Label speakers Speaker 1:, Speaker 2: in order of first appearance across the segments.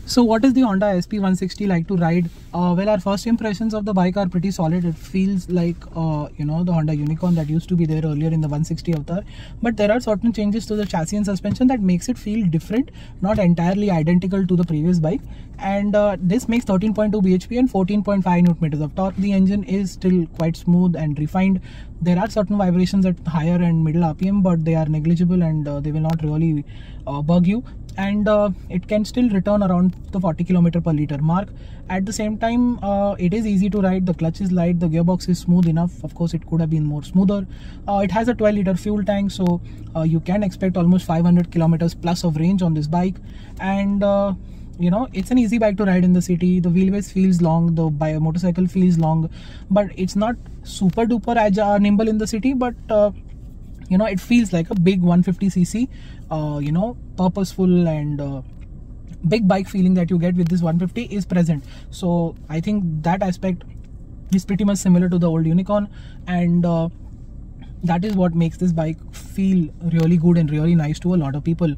Speaker 1: So what is the Honda SP160 like to ride? Well, our first impressions of the bike are pretty solid. It feels like the Honda Unicorn that used to be there earlier in the 160 avatar, but there are certain changes to the chassis and suspension that makes it feel different, not entirely identical to the previous bike. And this makes 13.2 bhp and 14.5 Nm of torque. The engine is still quite smooth and refined. There are certain vibrations at higher and middle RPM, but they are negligible and they will not really bug you. And it can still return around the 40 km per liter mark. At the same time, it is easy to ride. The clutch is light, the gearbox is smooth enough. Of course, it could have been more smoother. It has a 12-liter fuel tank, so you can expect almost 500 km plus of range on this bike. And it's an easy bike to ride in the city. The wheelbase feels long, the motorcycle feels long, but it's not super duper agile, nimble in the city, but it feels like a big 150cc, purposeful and big bike feeling that you get with this 150 is present. So I think that aspect is pretty much similar to the old Unicorn, and that is what makes this bike feel really good and really nice to a lot of people.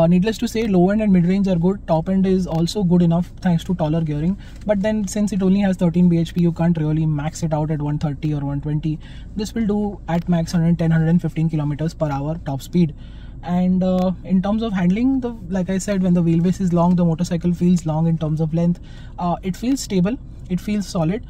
Speaker 1: Needless to say, low end and mid range are good. Top end is also good enough thanks to taller gearing, but then since it only has 13 bhp, you can't really max it out at 130 or 120. This will do at max 110-115 km per hour top speed. And in terms of handling, like I said, when the wheelbase is long, the motorcycle feels long in terms of length. It feels stable, it feels solid.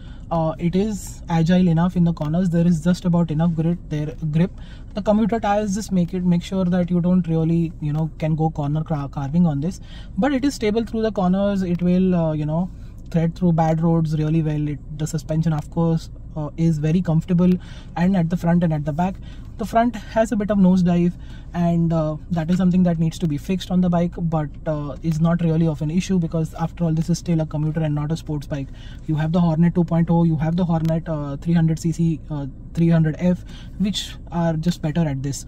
Speaker 1: It is agile enough in the corners. There is just about enough grip. The commuter tires just make sure that you don't really can go corner carving on this, but it is stable through the corners. It will thread through bad roads really well. The suspension, of course, is very comfortable, and at the front and at the back. The front has a bit of nosedive, and that is something that needs to be fixed on the bike, but is not really of an issue because after all, this is still a commuter and not a sports bike. You have the Hornet 2.0, you have the Hornet 300cc 300F, which are just better at this.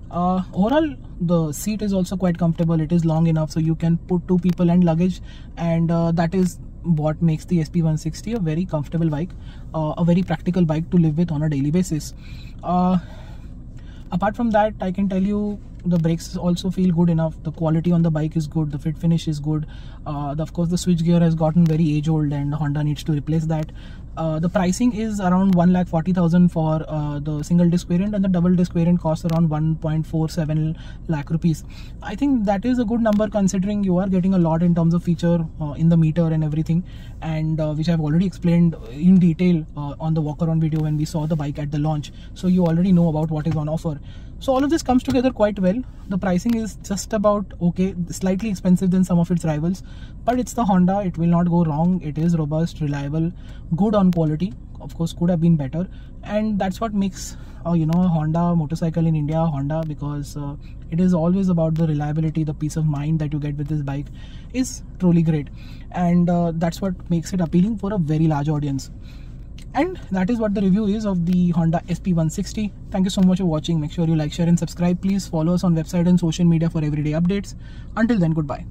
Speaker 1: Overall, the seat is also quite comfortable. It is long enough so you can put 2 people and luggage, and that is what makes the SP160 a very comfortable bike, a very practical bike to live with on a daily basis. Apart from that, I can tell you the brakes also feel good enough. The quality on the bike is good, the fit finish is good. Of course, the switch gear has gotten very age old and Honda needs to replace that. The pricing is around 1,40,000 for the single disc variant, and the double disc variant costs around 1.47 lakh rupees. I think that is a good number considering you are getting a lot in terms of feature in the meter and everything, and which I've already explained in detail on the walk around video when we saw the bike at the launch. So you already know about what is on offer. So all of this comes together quite well. The pricing is just about okay, slightly expensive than some of its rivals, but it's the Honda. It will not go wrong. It is robust, reliable, good on quality. Of course, could have been better, and that's what makes a Honda motorcycle in India Honda, because it is always about the reliability. The peace of mind that you get with this bike is truly great, and that's what makes it appealing for a very large audience. And that is what the review is of the Honda SP160. Thank you so much for watching. Make sure you like, share and subscribe. Please follow us on website and social media for everyday updates. Until then, goodbye.